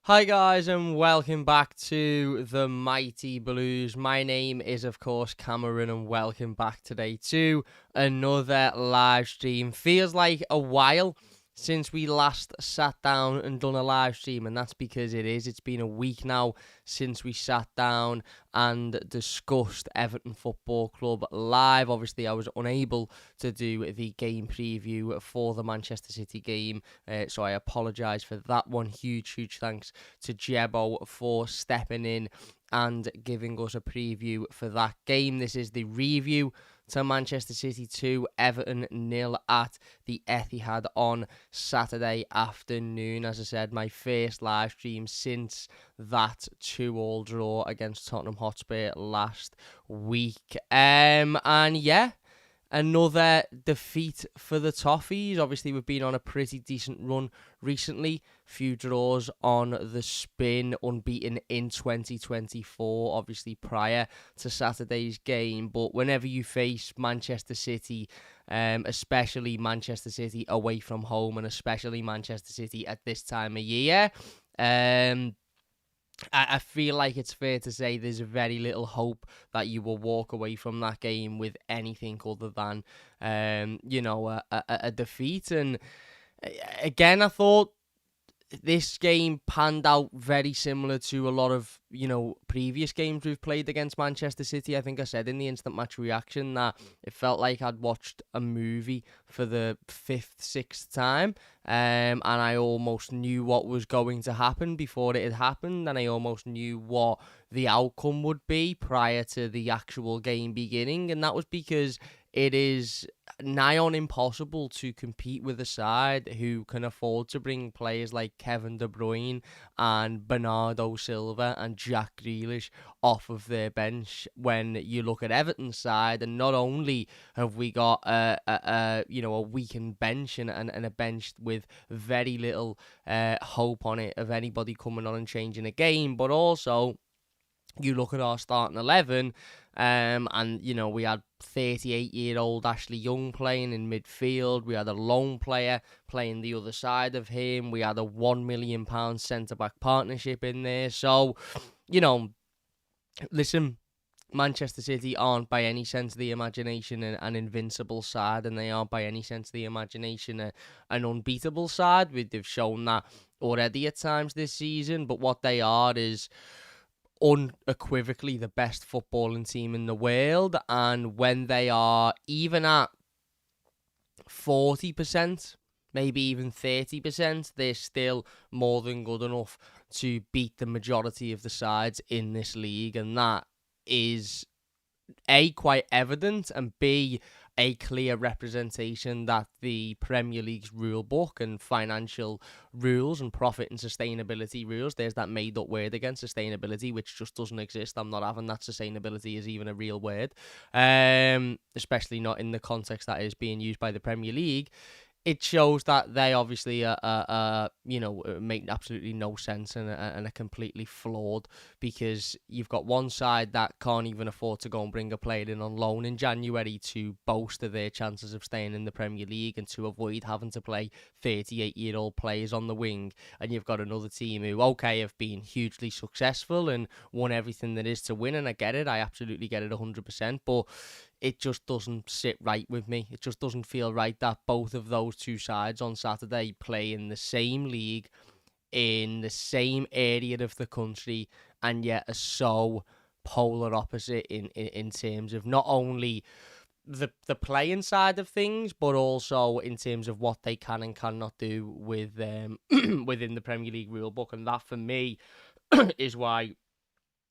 Hi guys and welcome back to the Mighty Blues. My name is of course Cameron and welcome back today to another live stream. Feels like a while since we last sat down and done a live stream, and that's because it's been a week now since we sat down and discussed Everton Football Club live. Obviously I was unable to do the game preview for the Manchester City game, so I apologise for that one. Huge thanks to Jebo for stepping in and giving us a preview for that game. This is the review to Manchester City 2, Everton 0 at the Etihad on Saturday afternoon. As I said, my first live stream since that 2-2 draw against Tottenham Hotspur last week. And yeah, another defeat for the Toffees. Obviously, we've been on a pretty decent run recently. Few draws on the spin, unbeaten in 2024, obviously prior to Saturday's game. But whenever you face Manchester City, especially Manchester City away from home, and especially Manchester City at this time of year, I feel like it's fair to say there's very little hope that you will walk away from that game with anything other than, a defeat. And again, I thought this game panned out very similar to a lot of, previous games we've played against Manchester City. I think I said in the instant match reaction that it felt like I'd watched a movie for the 5th, 6th time. And I almost knew what was going to happen before it had happened. And I almost knew what the outcome would be prior to the actual game beginning. And that was because it is nigh on impossible to compete with a side who can afford to bring players like Kevin De Bruyne and Bernardo Silva and Jack Grealish off of their bench when you look at Everton's side. And not only have we got a weakened bench and a bench with very little hope on it of anybody coming on and changing a game, but also you look at our starting 11, and we had 38-year-old Ashley Young playing in midfield. We had a lone player playing the other side of him. We had a £1 million centre-back partnership in there. So, listen, Manchester City aren't by any sense of the imagination an invincible side, and they aren't by any sense of the imagination an unbeatable side. They've shown that already at times this season, but what they are is unequivocally the best footballing team in the world. And when they are even at 40%, maybe even 30%, they're still more than good enough to beat the majority of the sides in this league. And that is A, quite evident, and B, a clear representation that the Premier League's rule book and financial rules and profit and sustainability rules, there's that made up word again, sustainability, which just doesn't exist. I'm not having that sustainability is even a real word, especially not in the context that is being used by the Premier League. It shows that they obviously make absolutely no sense and are completely flawed, because you've got one side that can't even afford to go and bring a player in on loan in January to bolster their chances of staying in the Premier League and to avoid having to play 38-year-old players on the wing. And you've got another team who, okay, have been hugely successful and won everything there is to win, and I get it. I absolutely get it 100%, but it just doesn't sit right with me. It just doesn't feel right that both of those two sides on Saturday play in the same league, in the same area of the country, and yet are so polar opposite in terms of not only the playing side of things, but also in terms of what they can and cannot do with within the Premier League rulebook. And that, for me, is why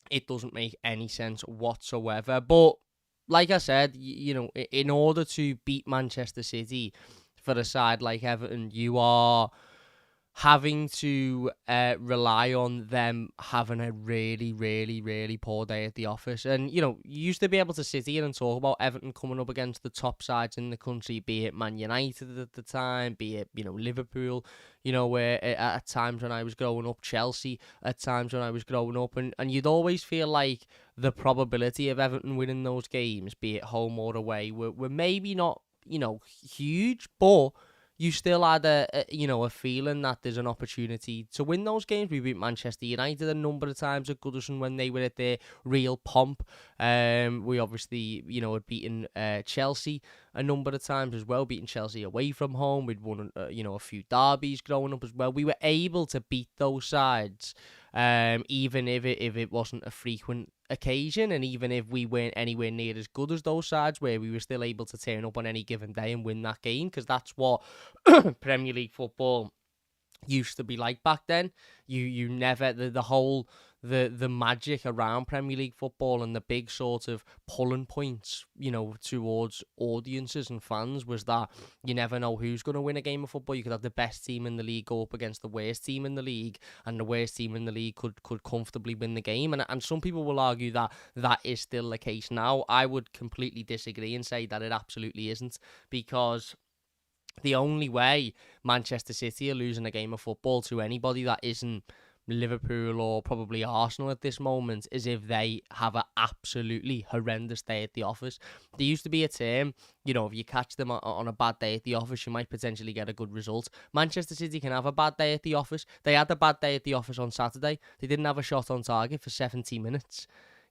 it doesn't make any sense whatsoever. But like I said, in order to beat Manchester City for a side like Everton, you are having to rely on them having a really poor day at the office. And, you used to be able to sit here and talk about Everton coming up against the top sides in the country, be it Man United at the time, be it, Liverpool, where at times when I was growing up, Chelsea at times when I was growing up, and you'd always feel like the probability of Everton winning those games, be it home or away, were maybe not, huge, but you still had a feeling that there's an opportunity to win those games. We beat Manchester United a number of times at Goodison when they were at their real pomp. We obviously, had beaten Chelsea a number of times as well, beating Chelsea away from home. We'd won, a few derbies growing up as well. We were able to beat those sides, even if it wasn't a frequent occasion, and even if we weren't anywhere near as good as those sides, where we were still able to turn up on any given day and win that game, because that's what Premier League football used to be like back then. You never the magic around Premier League football and the big sort of pulling points, towards audiences and fans, was that you never know who's going to win a game of football. You could have the best team in the league go up against the worst team in the league, and the worst team in the league could comfortably win the game. And some people will argue that that is still the case now. I would completely disagree and say that it absolutely isn't, because the only way Manchester City are losing a game of football to anybody that isn't Liverpool or probably Arsenal at this moment is if they have an absolutely horrendous day at the office. There used to be a term, if you catch them on a bad day at the office, you might potentially get a good result. Manchester City can have a bad day at the office. They had a bad day at the office on Saturday. They didn't have a shot on target for 70 minutes.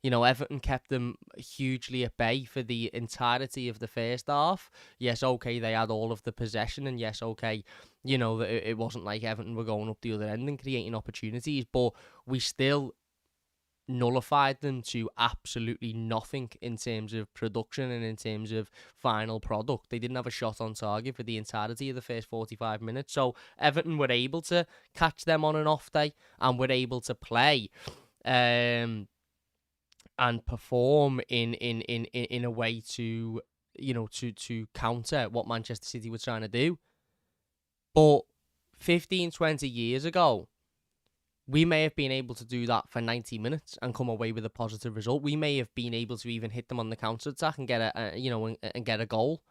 Everton kept them hugely at bay for the entirety of the first half. Yes, okay, they had all of the possession, and yes, okay, it wasn't like Everton were going up the other end and creating opportunities, but we still nullified them to absolutely nothing in terms of production and in terms of final product. They didn't have a shot on target for the entirety of the first 45 minutes. So Everton were able to catch them on an off day and were able to play and perform in a way to counter what Manchester City were trying to do. But 15-20 years ago, we may have been able to do that for 90 minutes and come away with a positive result. We may have been able to even hit them on the counter attack and get a goal.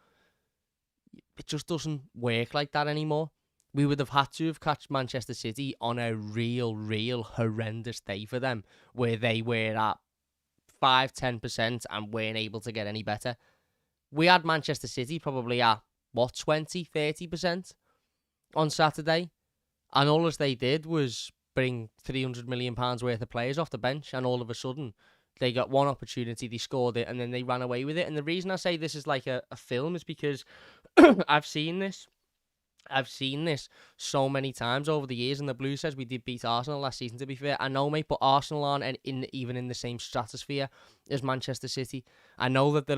It just doesn't work like that anymore. We would have had to have catch Manchester City on a real horrendous day for them, where they were at 5-10% and weren't able to get any better. We had Manchester City probably at 20-30% on Saturday, and all as they did was bring £300 million worth of players off the bench, and all of a sudden they got one opportunity, they scored it, and then they ran away with it. And the reason I say this is like a film is because I've seen this so many times over the years, and the Blues says we did beat Arsenal last season, to be fair. I know, mate, but Arsenal aren't even in the same stratosphere as Manchester City. I know that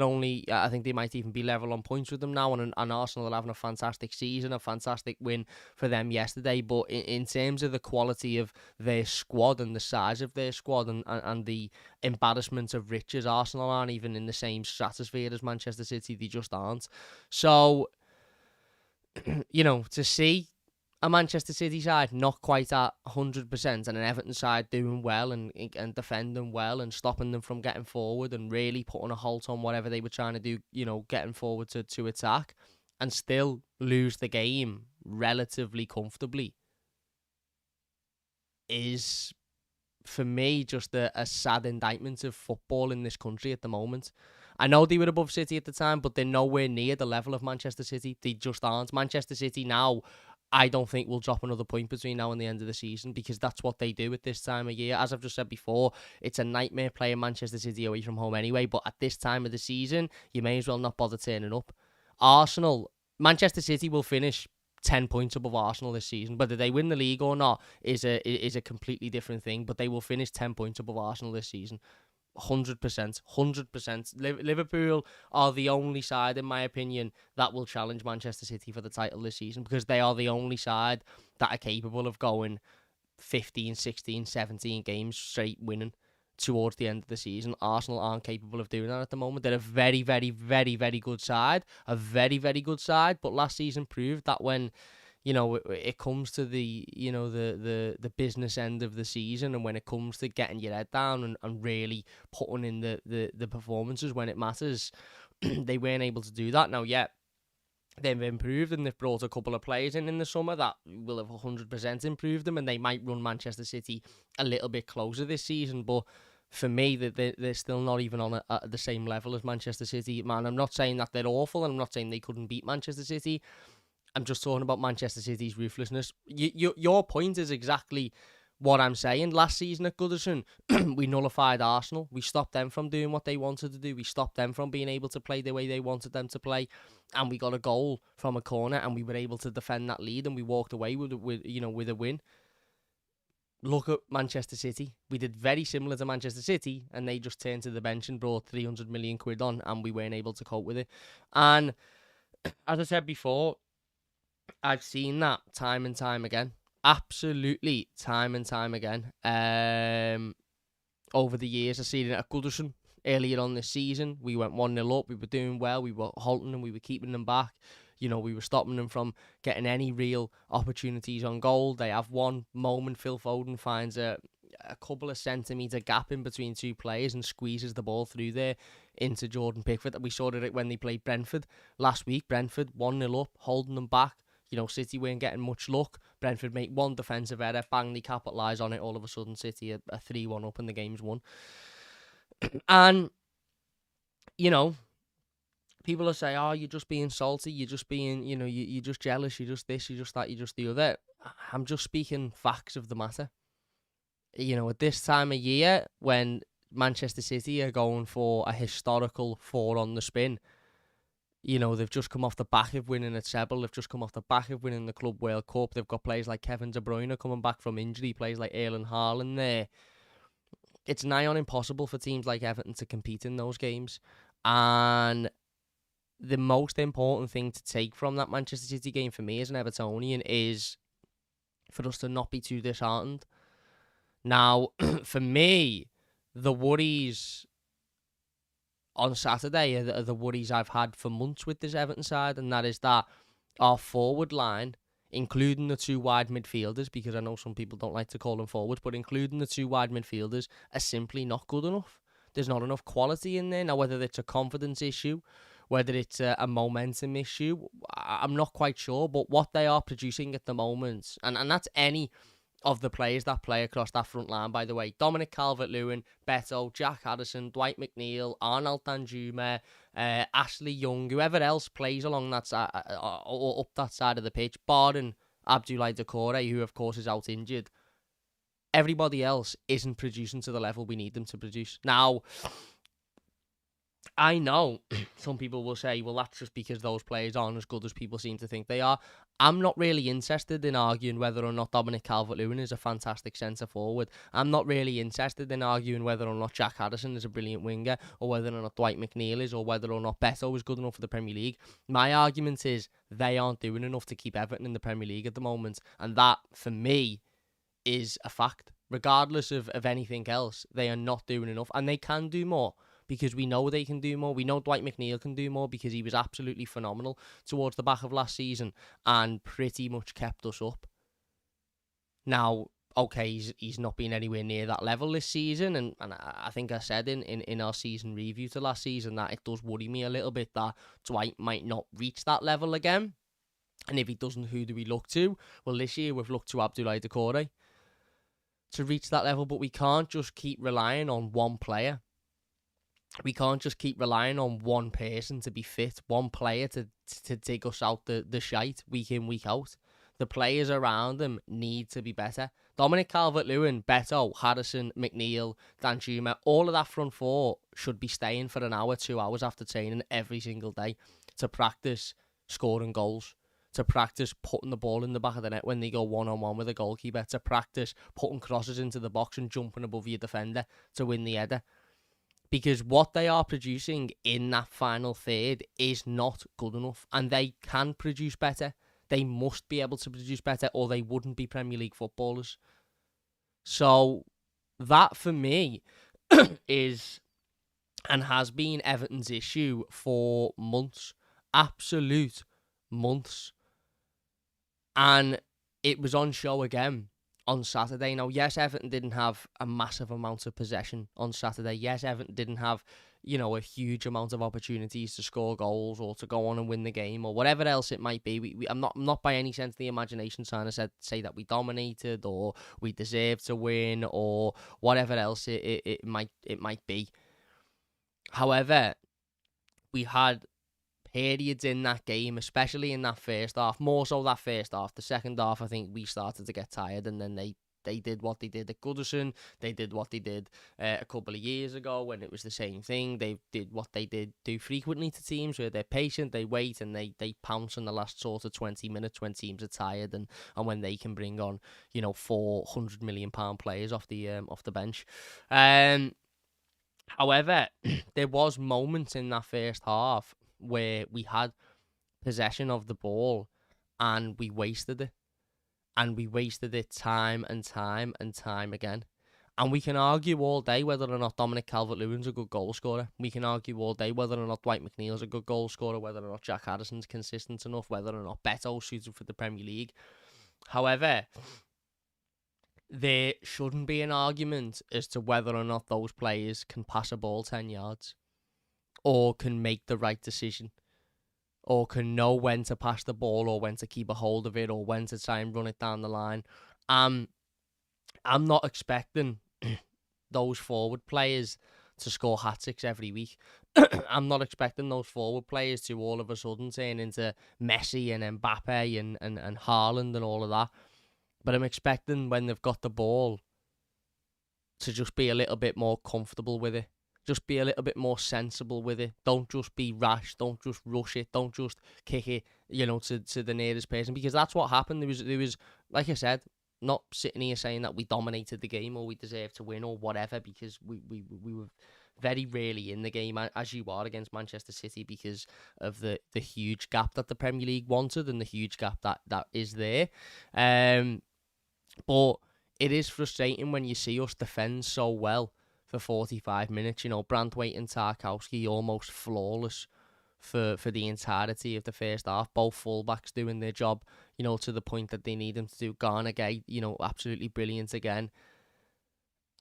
I think they might even be level on points with them now, and Arsenal are having a fantastic season, a fantastic win for them yesterday. But in terms of the quality of their squad and the size of their squad and the embarrassment of riches, Arsenal aren't even in the same stratosphere as Manchester City. They just aren't. So, to see a Manchester City side not quite at 100% and an Everton side doing well and defending well and stopping them from getting forward and really putting a halt on whatever they were trying to do, getting forward to attack, and still lose the game relatively comfortably, is, for me, just a sad indictment of football in this country at the moment. I know they were above City at the time, but they're nowhere near the level of Manchester City. They just aren't. Manchester City now, I don't think will drop another point between now and the end of the season, because that's what they do at this time of year. As I've just said before, it's a nightmare playing Manchester City away from home anyway, but at this time of the season, you may as well not bother turning up. Manchester City will finish 10 points above Arsenal this season. Whether they win the league or not is a completely different thing, but they will finish 10 points above Arsenal this season. 100%. Liverpool are the only side, in my opinion, that will challenge Manchester City for the title this season, because they are the only side that are capable of going 15, 16, 17 games straight winning towards the end of the season. Arsenal aren't capable of doing that at the moment. They're a very, very, very, very good side. But last season proved that when it comes to the business end of the season, and when it comes to getting your head down and really putting in the performances when it matters, they weren't able to do that. Now, yeah, they've improved, and they've brought a couple of players in the summer that will have 100% improved them, and they might run Manchester City a little bit closer this season. But for me, they're still not even on the same level as Manchester City. Man, I'm not saying that they're awful, and I'm not saying they couldn't beat Manchester City. I'm just talking about Manchester City's ruthlessness. Your point is exactly what I'm saying. Last season at Goodison, we nullified Arsenal. We stopped them from doing what they wanted to do. We stopped them from being able to play the way they wanted them to play. And we got a goal from a corner, and we were able to defend that lead, and we walked away with a win. Look at Manchester City. We did very similar to Manchester City, and they just turned to the bench and brought 300 million quid on, and we weren't able to cope with it. And as I said before, I've seen that time and time again. Absolutely time and time again. Over the years, I've seen it at Goodison. Earlier on this season, we went 1-0 up. We were doing well. We were halting them. We were keeping them back. We were stopping them from getting any real opportunities on goal. They have one moment. Phil Foden finds a couple of centimetre gap in between two players and squeezes the ball through there into Jordan Pickford. We saw it when they played Brentford last week. Brentford 1-0 up, holding them back. City weren't getting much luck. Brentford make one defensive error, bang, they capitalise on it. All of a sudden, City are 3-1 up and the game's won. And, people will say, oh, you're just being salty, you're just being, you're just jealous, you're just this, you're just that, you're just the other. I'm just speaking facts of the matter. At this time of year, when Manchester City are going for a historical 4 on the spin, they've just come off the back of winning a treble. They've just come off the back of winning the Club World Cup. They've got players like Kevin De Bruyne coming back from injury, players like Erling Haaland there. It's nigh on impossible for teams like Everton to compete in those games. And the most important thing to take from that Manchester City game for me as an Evertonian is for us to not be too disheartened. Now, for me, the worries on Saturday are the worries I've had for months with this Everton side, and that is that our forward line, including the 2 wide midfielders, because I know some people don't like to call them forwards, but including the 2 wide midfielders, are simply not good enough. There's not enough quality in there. Now, whether it's a confidence issue, whether it's a momentum issue, I'm not quite sure, but what they are producing at the moment, and that's any of the players that play across that front line, by the way. Dominic Calvert-Lewin, Beto, Jack Harrison, Dwight McNeil, Arnold Danjuma, Ashley Young, whoever else plays along that side, or up that side of the pitch, barring Abdoulaye Doucouré, who of course is out injured. Everybody else isn't producing to the level we need them to produce. Now, I know some people will say, well, that's just because those players aren't as good as people seem to think they are. I'm not really interested in arguing whether or not Dominic Calvert-Lewin is a fantastic centre-forward. I'm not really interested in arguing whether or not Jack Harrison is a brilliant winger, or whether or not Dwight McNeil is, or whether or not Beto is good enough for the Premier League. My argument is they aren't doing enough to keep Everton in the Premier League at the moment. And that, for me, is a fact. Regardless of anything else, they are not doing enough. And they can do more, because we know they can do more. We know Dwight McNeil can do more, because he was absolutely phenomenal towards the back of last season and pretty much kept us up. Now, okay, he's not been anywhere near that level this season, and I think I said in our season review to last season that it does worry me a little bit that Dwight might not reach that level again. And if he doesn't, who do we look to? Well, this year we've looked to Abdoulaye Doucouré to reach that level, but we can't just keep relying on one player. We can't just keep relying on one person to be fit, one player to take us out the shite week in, week out. The players around him need to be better. Dominic Calvert-Lewin, Beto, Harrison, McNeil, Danjuma, all of that front 4 should be staying for an hour, 2 hours after training every single day to practice scoring goals, to practice putting the ball in the back of the net when they go one-on-one with a goalkeeper, to practice putting crosses into the box and jumping above your defender to win the header. Because what they are producing in that final third is not good enough. And they can produce better. They must be able to produce better, or they wouldn't be Premier League footballers. So that, for me, is and has been Everton's issue for months. Absolute months. And it was on show again on Saturday. Now, yes, Everton didn't have a massive amount of possession on Saturday. Yes, Everton didn't have, a huge amount of opportunities to score goals or to go on and win the game or whatever else it might be. I'm not by any sense of the imagination trying to say that we dominated or we deserved to win or whatever else it might be. However, we had periods in that game, especially in that first half, more so that first half. The second half, I think we started to get tired, and then they did what they did at Goodison. They did what they did a couple of years ago when it was the same thing. They did what they do frequently to teams, where they're patient, they wait, and they pounce in the last sort of 20 minutes when teams are tired, and when they can bring on, you know, £400 million players off the bench. However, there was moments in that first half where we had possession of the ball and we wasted it. And we wasted it time and time and time again. And we can argue all day whether or not Dominic Calvert-Lewin's a good goal scorer. We can argue all day whether or not Dwight McNeil's a good goal scorer, whether or not Jack Harrison's consistent enough, whether or not Beto's suited for the Premier League. However, there shouldn't be an argument as to whether or not those players can pass a ball 10 yards or can make the right decision, or can know when to pass the ball, or when to keep a hold of it, or when to try and run it down the line. I'm not expecting those forward players to score hat-tricks every week. I'm not expecting those forward players to all of a sudden turn into Messi and Mbappe and Haaland and all of that. But I'm expecting, when they've got the ball, to just be a little bit more comfortable with it. Just be a little bit more sensible with it. Don't just be rash. Don't just rush it. Don't just kick it, you know, to the nearest person. Because that's what happened. There was, like I said, not sitting here saying that we dominated the game or we deserved to win or whatever, because we were very rarely in the game, as you are against Manchester City, because of the huge gap that the Premier League wanted and the huge gap that is there. But it is frustrating when you see us defend so well for 45 minutes. You know, Brandwaite and Tarkowski almost flawless for the entirety of the first half. Both fullbacks doing their job, you know, to the point that they need them to do. Garner Gay, you know, absolutely brilliant again.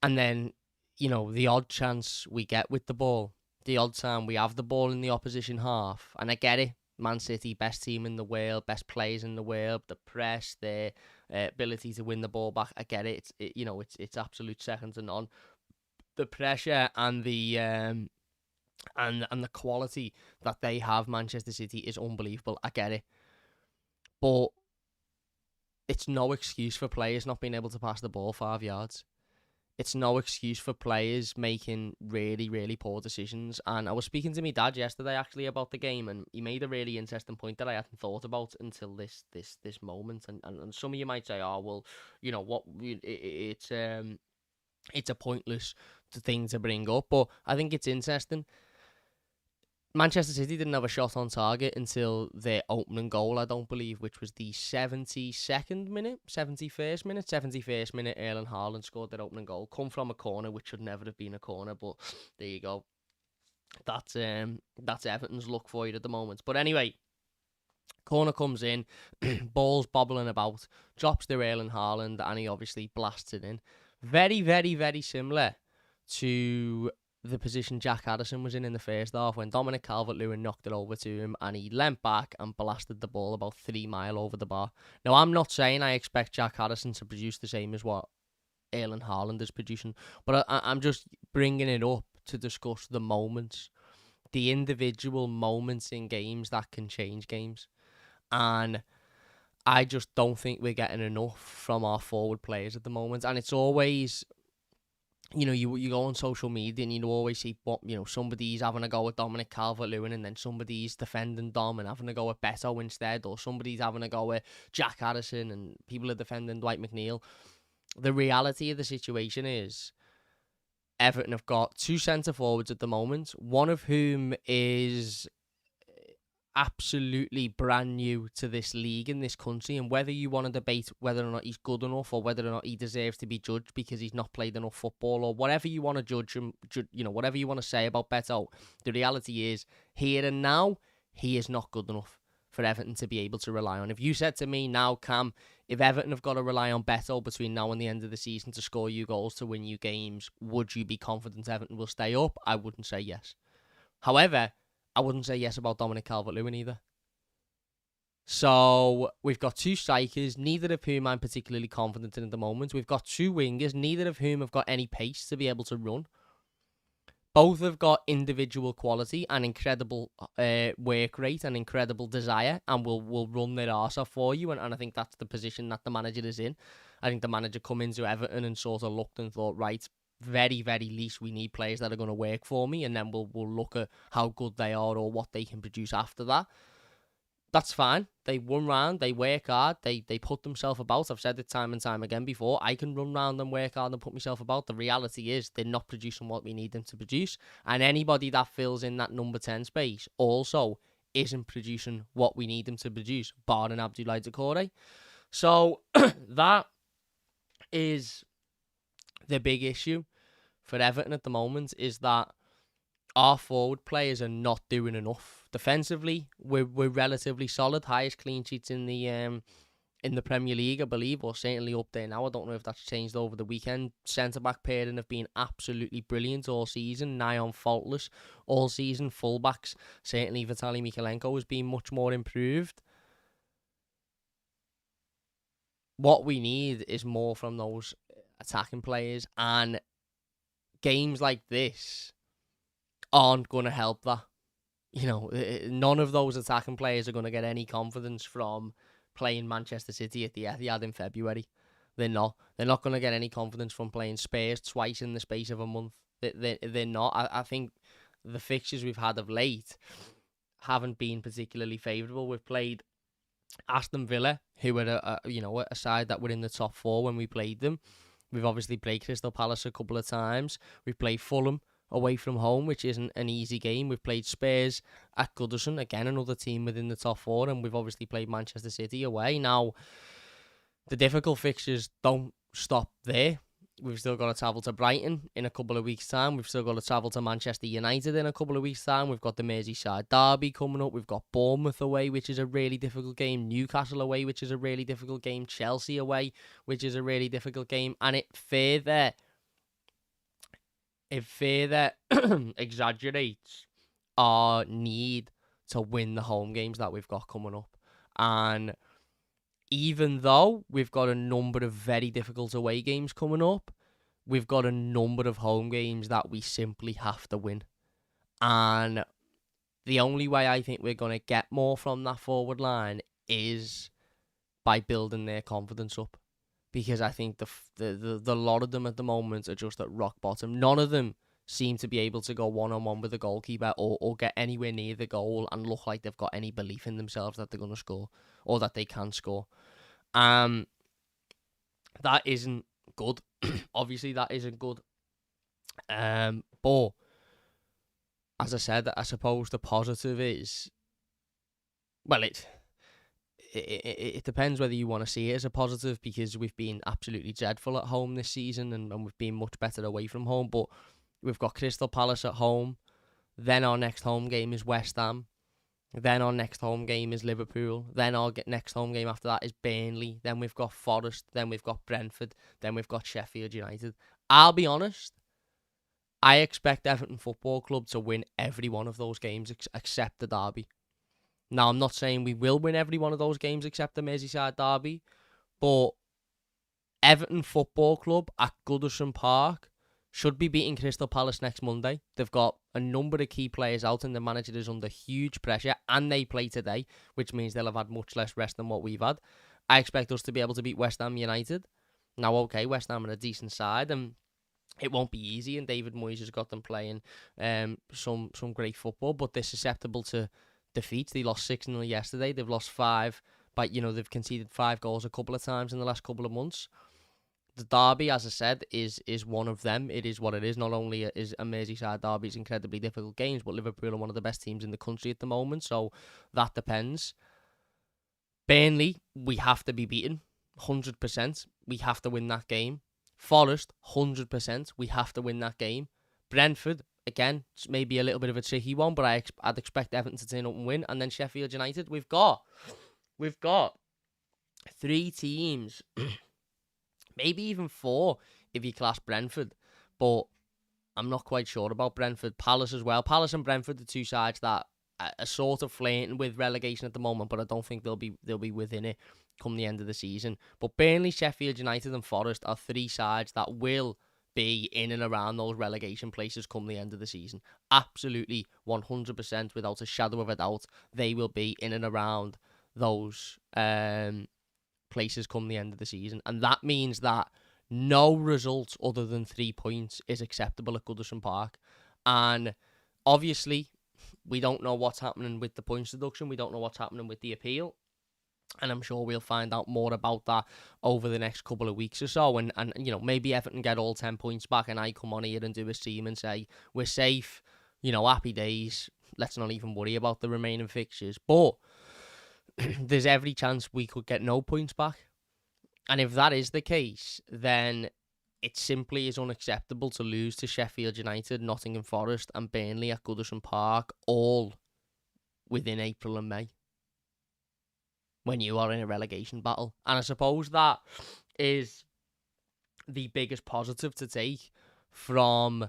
And then, you know, the odd chance we get with the ball, the odd time we have the ball in the opposition half, and I get it. Man City, best team in the world, best players in the world, the press, their ability to win the ball back. I get it. It's absolute second to none. The pressure and the and the quality that they have, Manchester City, is unbelievable. I get it, but it's no excuse for players not being able to pass the ball 5 yards. It's no excuse for players making really, really poor decisions. And I was speaking to my dad yesterday, actually, about the game, and he made a really interesting point that I hadn't thought about until this moment. And some of you might say, "Oh, well, you know what? It's a pointless thing to bring up," but I think it's interesting. Manchester City didn't have a shot on target until their opening goal, I don't believe, which was the 71st minute, Erling Haaland scored their opening goal. Come from a corner, which should never have been a corner, but there you go. That's Everton's luck for you at the moment. But anyway, corner comes in, ball's bobbling about, drops to Erling Haaland, and he obviously blasts it in. Very, very, very similar to the position Jack Harrison was in the first half, when Dominic Calvert-Lewin knocked it over to him and he leant back and blasted the ball about 3 miles over the bar. Now, I'm not saying I expect Jack Harrison to produce the same as what Erling Haaland is producing, but I'm just bringing it up to discuss the moments, the individual moments in games that can change games. And I just don't think we're getting enough from our forward players at the moment. And it's always, you know, you go on social media and you always see, somebody's having a go at Dominic Calvert-Lewin, and then somebody's defending Dom and having a go at Beto instead, or somebody's having a go at Jack Harrison and people are defending Dwight McNeil. The reality of the situation is Everton have got 2 centre forwards at the moment, one of whom is absolutely brand new to this league in this country, and whether you want to debate whether or not he's good enough or whether or not he deserves to be judged because he's not played enough football, or whatever you want to judge him, whatever you want to say about Beto, the reality is, here and now, he is not good enough for Everton to be able to rely on. If you said to me now, Cam, if Everton have got to rely on Beto between now and the end of the season to score you goals, to win you games, would you be confident Everton will stay up? I wouldn't say yes. However, I wouldn't say yes about Dominic Calvert-Lewin either. So we've got 2 strikers, neither of whom I'm particularly confident in at the moment. We've got 2 wingers, neither of whom have got any pace to be able to run. Both have got individual quality and incredible work rate and incredible desire, and will run their arse off for you. And I think that's the position that the manager is in. I think the manager come into Everton and sort of looked and thought, right, very, very least we need players that are going to work for me, and then we'll look at how good they are or what they can produce after that. That's fine. They run round, they work hard, they put themselves about. I've said it time and time again before. I can run round and work hard and put myself about. The reality is they're not producing what we need them to produce. And anybody that fills in that number 10 space also isn't producing what we need them to produce, barring Abdoulaye Doucouré. So that is the big issue for Everton at the moment, is that our forward players are not doing enough. Defensively, we're relatively solid, highest clean sheets in the Premier League, I believe, or certainly up there now. I don't know if that's changed over the weekend. Centre-back pairing have been absolutely brilliant all season, nigh on faultless all season. Full-backs, certainly Vitaly Mykolenko has been much more improved. What we need is more from those attacking players, and games like this aren't going to help that. You know, none of those attacking players are going to get any confidence from playing Manchester City at the Etihad in February. They're not. They're not going to get any confidence from playing Spurs twice in the space of a month. They're not. I think the fixtures we've had of late haven't been particularly favourable. We've played Aston Villa, who were a side that were in the top four when we played them. We've obviously played Crystal Palace a couple of times. We've played Fulham away from home, which isn't an easy game. We've played Spurs at Goodison, again another team within the top four, and we've obviously played Manchester City away. Now, the difficult fixtures don't stop there. We've still got to travel to Brighton in a couple of weeks' time. We've still got to travel to Manchester United in a couple of weeks' time. We've got the Merseyside derby coming up. We've got Bournemouth away, which is a really difficult game. Newcastle away, which is a really difficult game. Chelsea away, which is a really difficult game. And it further exaggerates our need to win the home games that we've got coming up. And even though we've got a number of very difficult away games coming up, we've got a number of home games that we simply have to win. And the only way I think we're going to get more from that forward line is by building their confidence up. Because I think the lot of them at the moment are just at rock bottom. None of them seem to be able to go one-on-one with the goalkeeper or get anywhere near the goal and look like they've got any belief in themselves that they're going to score or that they can score. That isn't good. Obviously, that isn't good. But, as I said, I suppose the positive is, well, it depends whether you want to see it as a positive, because we've been absolutely dreadful at home this season and we've been much better away from home. But we've got Crystal Palace at home. Then our next home game is West Ham. Then our next home game is Liverpool. Then our next home game after that is Burnley. Then we've got Forest. Then we've got Brentford. Then we've got Sheffield United. I'll be honest, I expect Everton Football Club to win every one of those games except the derby. Now, I'm not saying we will win every one of those games except the Merseyside derby, but Everton Football Club at Goodison Park should be beating Crystal Palace next Monday. They've got a number of key players out and the manager is under huge pressure, and they play today, which means they'll have had much less rest than what we've had. I expect us to be able to beat West Ham United. Now, okay, West Ham are a decent side, and it won't be easy, and David Moyes has got them playing some great football, but they're susceptible to defeats. They lost 6-0 yesterday. They've lost 5, but they've conceded 5 goals a couple of times in the last couple of months. The derby, as I said, is one of them. It is what it is. Not only is a Merseyside derby incredibly difficult games, but Liverpool are one of the best teams in the country at the moment, so that depends. Burnley, we have to be beaten, 100%. We have to win that game. Forest, 100%. We have to win that game. Brentford, again, it's maybe a little bit of a tricky one, but I'd expect Everton to turn up and win. And then Sheffield United, we've got 3 teams, maybe even 4 if you class Brentford, but I'm not quite sure about Brentford. Palace as well. Palace and Brentford are 2 sides that are sort of flirting with relegation at the moment, but I don't think they'll be within it come the end of the season. But Burnley, Sheffield United and Forest are 3 sides that will be in and around those relegation places come the end of the season. Absolutely 100% without a shadow of a doubt, they will be in and around those places come the end of the season. And that means that no result other than 3 points is acceptable at Goodison Park. And obviously, we don't know what's happening with the points deduction. We don't know what's happening with the appeal. And I'm sure we'll find out more about that over the next couple of weeks or so. And you know, maybe Everton get all 10 points back and I come on here and do a stream and say, we're safe, you know, happy days. Let's not even worry about the remaining fixtures. But there's every chance we could get no points back. And if that is the case, then it simply is unacceptable to lose to Sheffield United, Nottingham Forest and Burnley at Goodison Park all within April and May when you are in a relegation battle. And I suppose that is the biggest positive to take from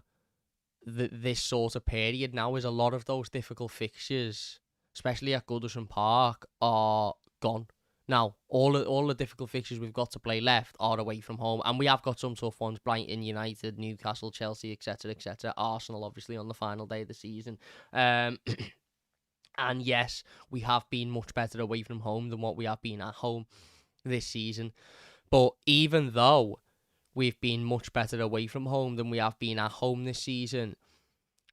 this sort of period now, is a lot of those difficult fixtures, especially at Goodison Park, are gone. Now, all the difficult fixtures we've got to play left are away from home, and we have got some tough ones: Brighton, United, Newcastle, Chelsea, etc., etc. Arsenal, obviously, on the final day of the season. And yes, we have been much better away from home than what we have been at home this season. But even though we've been much better away from home than we have been at home this season,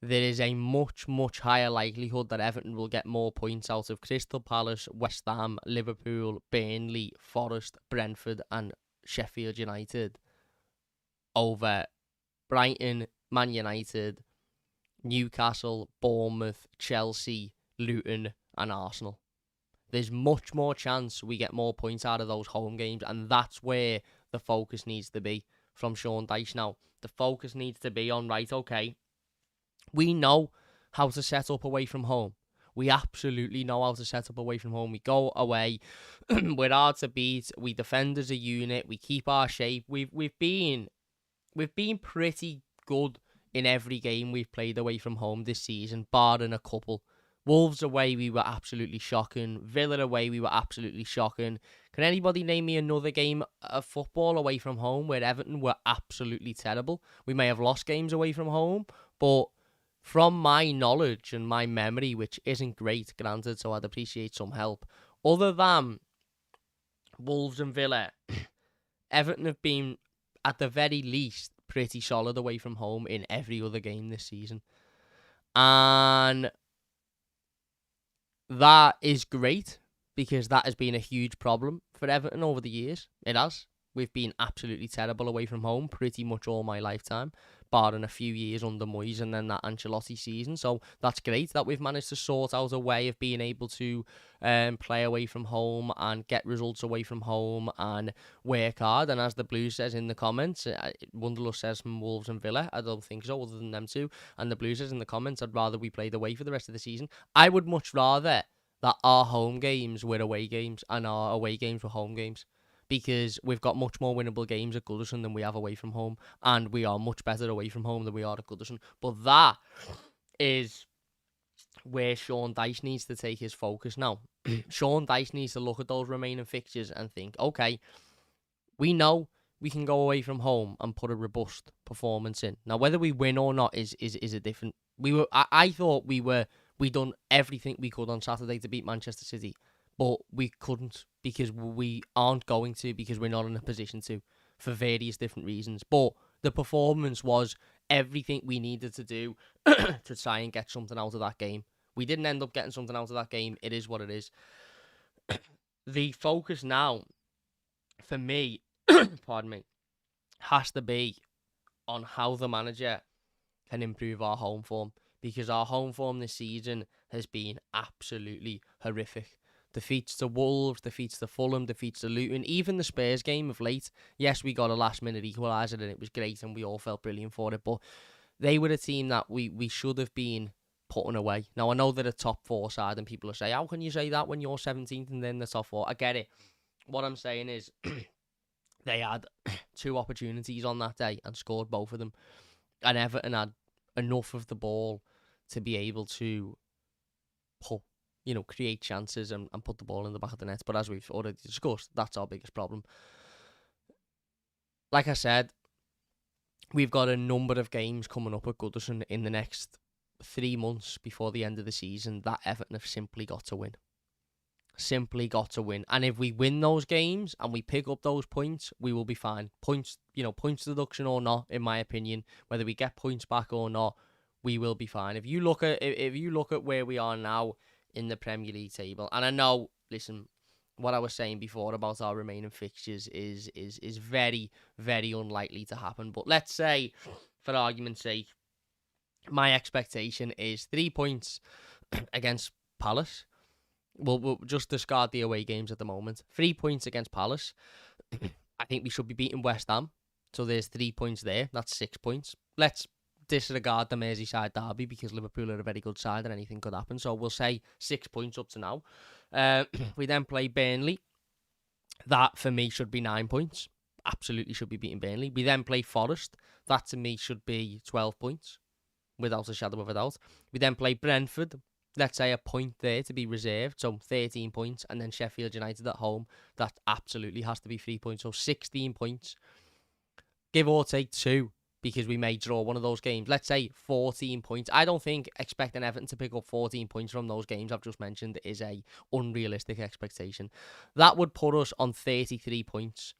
there is a much, much higher likelihood that Everton will get more points out of Crystal Palace, West Ham, Liverpool, Burnley, Forest, Brentford and Sheffield United over Brighton, Man United, Newcastle, Bournemouth, Chelsea, Luton and Arsenal. There's much more chance we get more points out of those home games, and that's where the focus needs to be from Sean Dyche now. The focus needs to be on, right, okay, we know how to set up away from home. We absolutely know how to set up away from home. We go away, we're hard to beat, we defend as a unit, we keep our shape. We've been pretty good in every game we've played away from home this season, barring a couple. Wolves away, we were absolutely shocking. Villa away, we were absolutely shocking. Can anybody name me another game of football away from home where Everton were absolutely terrible? We may have lost games away from home, but from my knowledge and my memory, which isn't great, granted, so I'd appreciate some help, other than Wolves and Villa, Everton have been, at the very least, pretty solid away from home in every other game this season. And that is great, because that has been a huge problem for Everton over the years. It has. We've been absolutely terrible away from home pretty much all my lifetime, barring a few years under Moyes and then that Ancelotti season. So that's great that we've managed to sort out a way of being able to play away from home and get results away from home and work hard. And as the Blues says in the comments, Wunderlust says from Wolves and Villa, I don't think so, other than them two. And the Blues says in the comments, I'd rather we played away for the rest of the season. I would much rather that our home games were away games and our away games were home games, because we've got much more winnable games at Goodison than we have away from home, and we are much better away from home than we are at Goodison. But that is where Sean Dyche needs to take his focus now. Sean Dyche needs to look at those remaining fixtures and think, okay, we know we can go away from home and put a robust performance in. Now, whether we win or not is a different. I thought we'd done everything we could on Saturday to beat Manchester City, but we couldn't, because we aren't going to, because we're not in a position to, for various different reasons. But the performance was everything we needed to do to try and get something out of that game. We didn't end up getting something out of that game. It is what it is. The focus now, for me, pardon me, has to be on how the manager can improve our home form, because our home form this season has been absolutely horrific. Defeats to Wolves, defeats to Fulham, defeats to Luton, even the Spurs game of late. Yes, we got a last-minute equaliser and it was great and we all felt brilliant for it, but they were a team that we should have been putting away. Now, I know they're a top four side and people will say, how can you say that when you're 17th and then the top four? I get it. What I'm saying is they had 2 opportunities on that day and scored both of them. And Everton had enough of the ball to be able to create chances and put the ball in the back of the net. But as we've already discussed, that's our biggest problem. Like I said, we've got a number of games coming up at Goodison in the next 3 months before the end of the season that Everton have simply got to win. Simply got to win. And if we win those games and we pick up those points, we will be fine. Points deduction or not, in my opinion, whether we get points back or not, we will be fine. If you look at where we are now in the Premier League table, and I know, listen, what I was saying before about our remaining fixtures is very, very unlikely to happen. But let's say, for argument's sake, my expectation is 3 points against Palace. We'll just discard the away games at the moment. 3 points against Palace. I think we should be beating West Ham. So there's 3 points there. That's 6 points. Let's disregard the Merseyside derby because Liverpool are a very good side and anything could happen. So we'll say 6 points up to now. We then play Burnley. That, for me, should be 9 points. Absolutely should be beating Burnley. We then play Forest. That, to me, should be 12 points. Without a shadow of a doubt. We then play Brentford. Let's say a point there to be reserved, so 13 points, and then Sheffield United at home. That absolutely has to be 3 points, so 16 points. Give or take 2, because we may draw one of those games. Let's say 14 points. I don't think expecting Everton to pick up 14 points from those games I've just mentioned is a unrealistic expectation. That would put us on 33 points,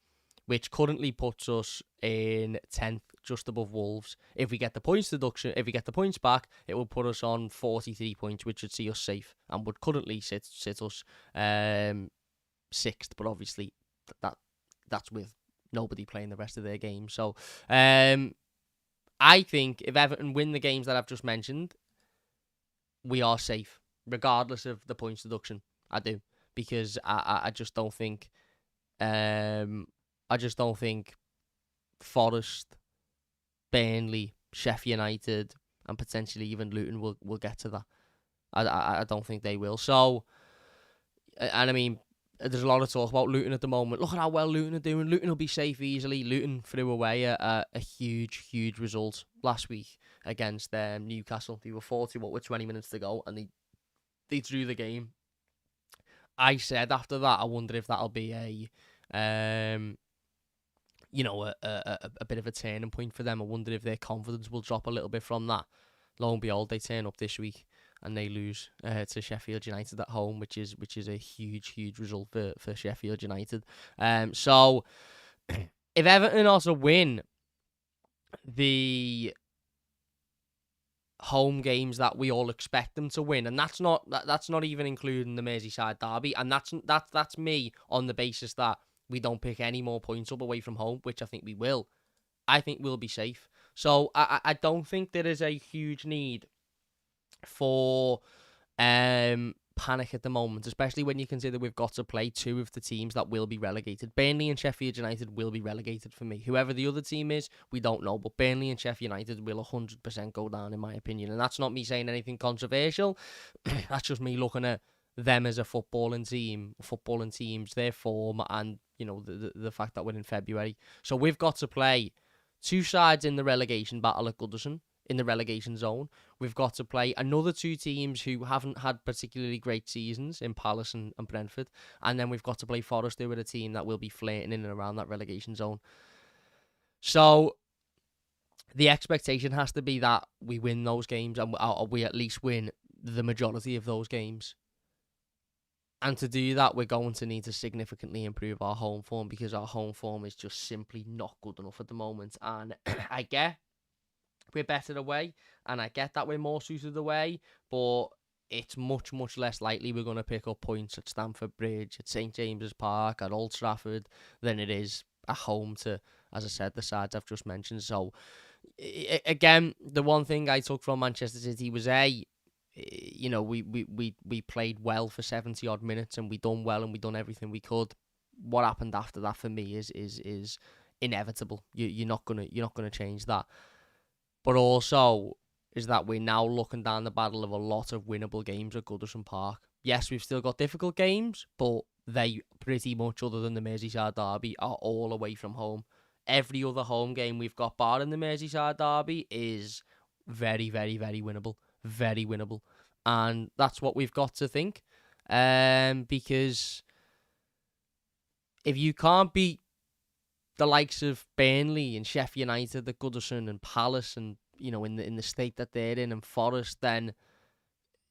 which currently puts us in 10th, just above Wolves. If we get the points deduction, if we get the points back, it will put us on 43 points, which would see us safe and would currently sit us 6th. But obviously, that's with nobody playing the rest of their games. So I think if Everton win the games that I've just mentioned, we are safe, regardless of the points deduction. I do, because I just don't think Forest, Burnley, Sheffield United, and potentially even Luton will get to that. I don't think they will. So, and I mean, there's a lot of talk about Luton at the moment. Look at how well Luton are doing. Luton will be safe easily. Luton threw away a huge result last week against Newcastle. They were 40 with 20 minutes to go, and they drew the game. I said after that, I wonder if that'll be a bit of a turning point for them. I wonder if their confidence will drop a little bit from that. Lo and behold, they turn up this week and they lose to Sheffield United at home, which is a huge result for Sheffield United. So if Everton also win the home games that we all expect them to win, and that's not even including the Merseyside derby, and that's me on the basis that we don't pick any more points up away from home, which I think we will. I think we'll be safe. So I don't think there is a huge need for panic at the moment, especially when you consider we've got to play 2 of the teams that will be relegated. Burnley and Sheffield United will be relegated for me. Whoever the other team is, we don't know, but Burnley and Sheffield United will 100% go down, in my opinion. And that's not me saying anything controversial. That's just me looking at them as a footballing teams, their form, and the fact that we're in February. So we've got to play 2 sides in the relegation battle at Goodison, in the relegation zone. We've got to play another 2 teams who haven't had particularly great seasons in Palace and Brentford. And then we've got to play Forest, who are a team that will be flirting in and around that relegation zone. So the expectation has to be that we win those games, and we at least win the majority of those games. And to do that, we're going to need to significantly improve our home form, because our home form is just simply not good enough at the moment. And I get we're better away, and I get that we're more suited away, but it's much less likely we're going to pick up points at Stamford Bridge, at St James's Park, at Old Trafford, than it is at home to, as I said, the sides I've just mentioned. So, again, the one thing I took from Manchester City was we played well for 70 odd minutes, and we done well, and we done everything we could. What happened after that for me is inevitable. You're not gonna change that. But also is that we're now looking down the barrel of a lot of winnable games at Goodison Park. Yes, we've still got difficult games, but they pretty much, other than the Merseyside derby, are all away from home. Every other home game we've got, barring the Merseyside derby, is very winnable. Very winnable. And that's what we've got to think. Because if you can't beat the likes of Burnley and Sheffield United, the Goodison and Palace, and in the state that they're in, and Forest, then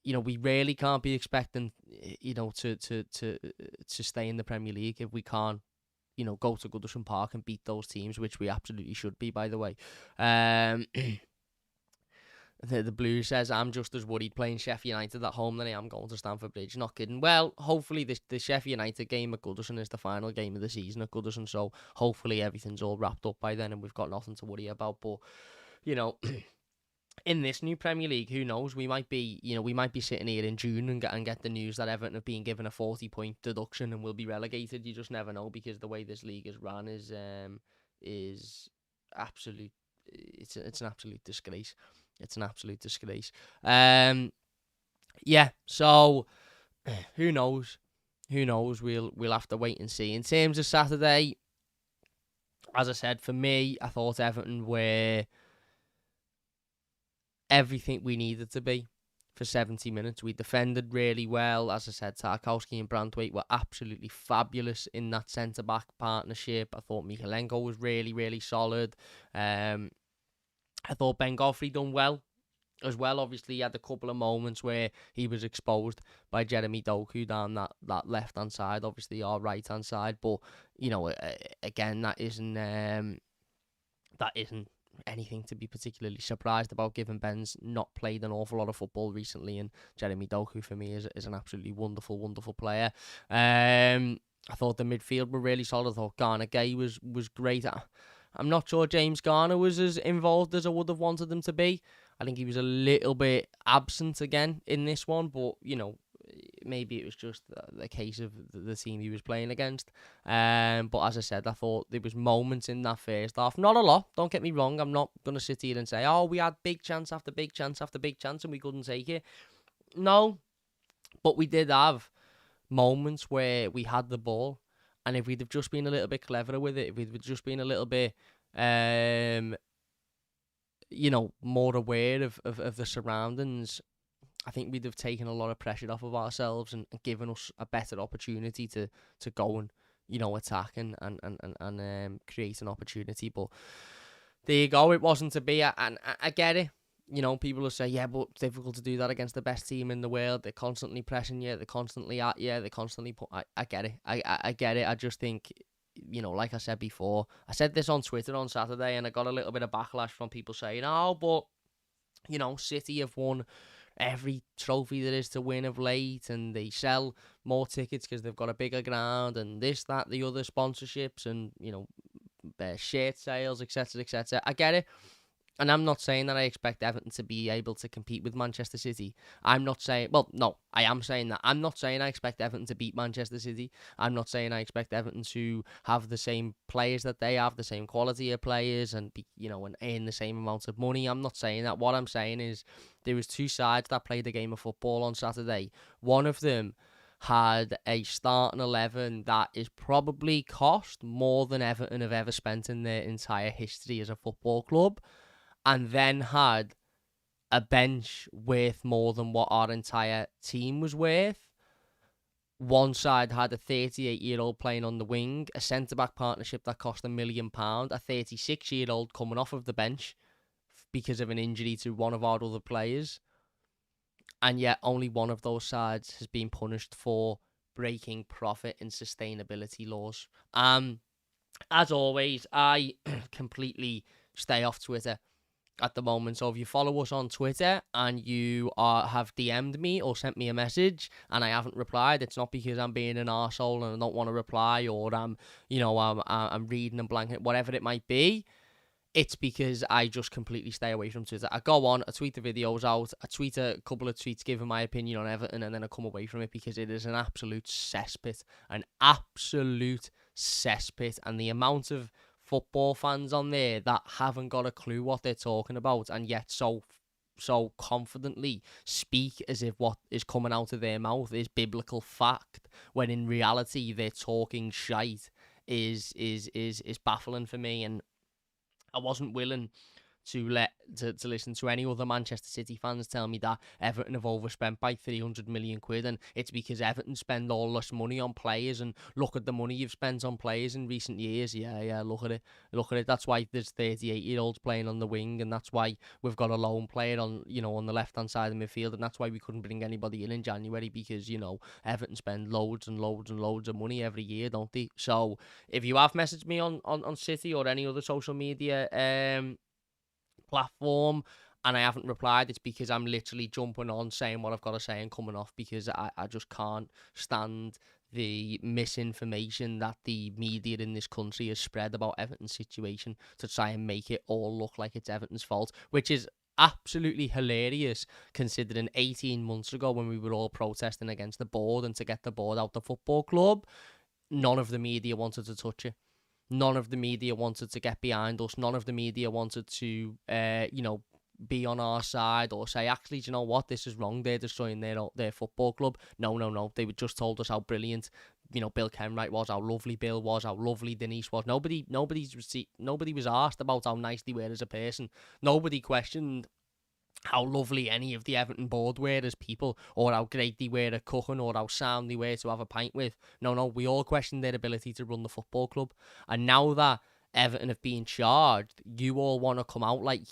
we really can't be expecting to stay in the Premier League if we can't go to Goodison Park and beat those teams, which we absolutely should be, by the way. The Blues says, I'm just as worried playing Sheffield United at home than I am going to Stamford Bridge. Not kidding. Well, hopefully the Sheffield United game at Goodison is the final game of the season at Goodison, so hopefully everything's all wrapped up by then and we've got nothing to worry about. But, in this new Premier League, who knows? We might be sitting here in June and get the news that Everton have been given a 40-point deduction and will be relegated. You just never know, because the way this league is run is absolute. It's an absolute disgrace. It's an absolute disgrace. Yeah. So who knows? Who knows? We'll have to wait and see. In terms of Saturday, as I said, for me, I thought Everton were everything we needed to be for 70 minutes. We defended really well. As I said, Tarkowski and Branthwaite were absolutely fabulous in that centre-back partnership. I thought Mikalenko was really, really solid. I thought Ben Godfrey done well as well. Obviously, he had a couple of moments where he was exposed by Jeremy Doku down that left-hand side, obviously our right-hand side. But, again, that isn't anything to be particularly surprised about, given Ben's not played an awful lot of football recently, and Jeremy Doku for me is an absolutely wonderful, wonderful player. I thought the midfield were really solid. I thought Garner Gay was great. I'm not sure James Garner was as involved as I would have wanted him to be. I think he was a little bit absent again in this one, but maybe it was just the case of the team he was playing against. But as I said, I thought there was moments in that first half. Not a lot, don't get me wrong. I'm not going to sit here and say, we had big chance after big chance after big chance and we couldn't take it. No, but we did have moments where we had the ball, and if we'd have just been a little bit cleverer with it, if we'd just been a little bit more aware of the surroundings, I think we'd have taken a lot of pressure off of ourselves and given us a better opportunity to go and attack and create an opportunity. But there you go, it wasn't to be. And I get it. People will say, yeah, but it's difficult to do that against the best team in the world. They're constantly pressing you. They're constantly at you. They constantly put. I get it. I get it. I just think, like I said before, I said this on Twitter on Saturday, and I got a little bit of backlash from people saying, but City have won every trophy there is to win of late, and they sell more tickets because they've got a bigger ground, and this, that, the other sponsorships, and their shirt sales, etc., etc. I get it. And I'm not saying that I expect Everton to be able to compete with Manchester City. I'm not saying... Well, no, I am saying that. I'm not saying I expect Everton to beat Manchester City. I'm not saying I expect Everton to have the same players that they have, the same quality of players, and be, and earn the same amount of money. I'm not saying that. What I'm saying is there was two sides that played a game of football on Saturday. One of them had a starting 11 that is probably cost more than Everton have ever spent in their entire history as a football club, and then had a bench worth more than what our entire team was worth. One side had a 38-year-old playing on the wing, a centre-back partnership that cost £1 million, a 36-year-old coming off of the bench because of an injury to one of our other players, and yet only one of those sides has been punished for breaking profit and sustainability laws. As always, I completely stay off Twitter at the moment. So if you follow us on Twitter and you have DM'd me or sent me a message and I haven't replied, it's not because I'm being an arsehole and I don't want to reply, or I'm reading and blanking, whatever it might be. It's because I just completely stay away from Twitter. I go on, I tweet the videos out, I tweet a couple of tweets giving my opinion on Everton, and then I come away from it because it is an absolute cesspit. An absolute cesspit. And the amount of football fans on there that haven't got a clue what they're talking about, and yet so confidently speak as if what is coming out of their mouth is biblical fact, when in reality they're talking shite, is baffling for me. And I wasn't willing to listen to any other Manchester City fans tell me that Everton have overspent by 300 million quid, and it's because Everton spend all this money on players, and look at the money you've spent on players in recent years. Yeah, look at it. That's why there's 38-year-olds playing on the wing, and that's why we've got a lone player on the left-hand side of the midfield, and that's why we couldn't bring anybody in January, because Everton spend loads and loads and loads of money every year, don't they? So if you have messaged me on City or any other social media platform and I haven't replied, it's because I'm literally jumping on, saying what I've got to say and coming off, because I just can't stand the misinformation that the media in this country has spread about Everton's situation to try and make it all look like it's Everton's fault, which is absolutely hilarious considering 18 months ago, when we were all protesting against the board and to get the board out the football club, none of the media wanted to touch it. None of the media wanted to get behind us. None of the media wanted to, be on our side or say, actually, do you know what, this is wrong, they're destroying their football club. No. They just told us how brilliant, Bill Kenwright was, how lovely Bill was, how lovely Denise was. Nobody was asked about how nice they were as a person. Nobody questioned how lovely any of the Everton board were as people, or how great they were at cooking, or how sound they were to have a pint with. No, we all questioned their ability to run the football club. And now that Everton have been charged, you all want to come out like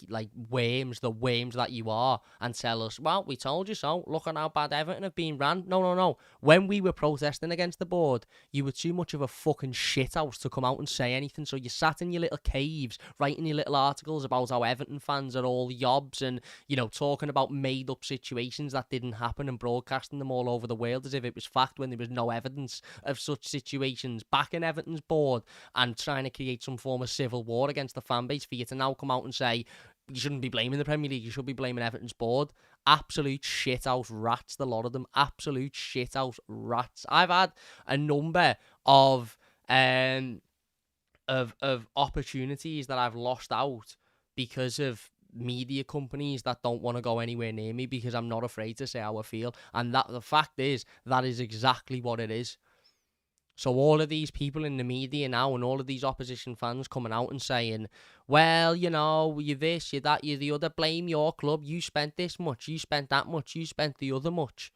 worms, the worms that you are, and tell us, well, we told you so, look at how bad Everton have been ran. No. When we were protesting against the board, you were too much of a fucking shithouse to come out and say anything, so you sat in your little caves, writing your little articles about how Everton fans are all yobs, and, talking about made-up situations that didn't happen and broadcasting them all over the world as if it was fact, when there was no evidence of such situations, backing Everton's board and trying to create some form of civil war against the fan base, for you to now come out and say you shouldn't be blaming the Premier League, you should be blaming Everton's board. Absolute shithouse rats, the lot of them. Absolute shithouse rats. I've had a number of opportunities that I've lost out because of media companies that don't want to go anywhere near me, because I'm not afraid to say how I feel. And that the fact is, that is exactly what it is. So all of these people in the media now, and all of these opposition fans coming out and saying, well, you're this, you're that, you're the other, blame your club, you spent this much, you spent that much, you spent the other much.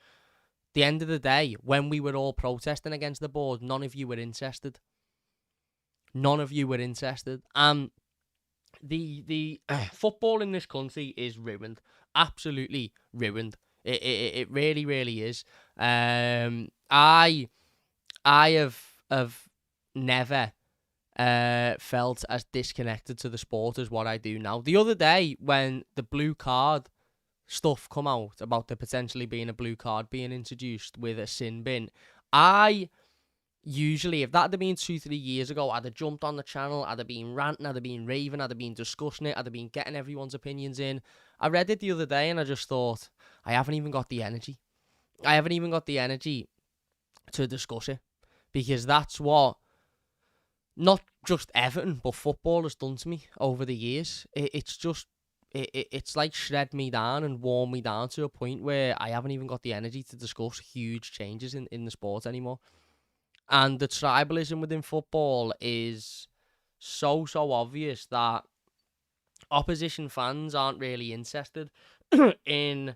At the end of the day, when we were all protesting against the board, none of you were interested. None of you were interested. And the football in this country is ruined. Absolutely ruined. It really, really is. I have never felt as disconnected to the sport as what I do now. The other day, when the blue card stuff come out about there potentially being a blue card being introduced with a sin bin, I usually, if that had been 2-3 years ago, I'd have jumped on the channel, I'd have been ranting, I'd have been raving, I'd have been discussing it, I'd have been getting everyone's opinions in. I read it the other day and I just thought, I haven't even got the energy. I haven't even got the energy to discuss it. Because that's what not just Everton, but football has done to me over the years. It's like shred me down and worn me down to a point where I haven't even got the energy to discuss huge changes in the sport anymore. And the tribalism within football is so obvious that opposition fans aren't really interested in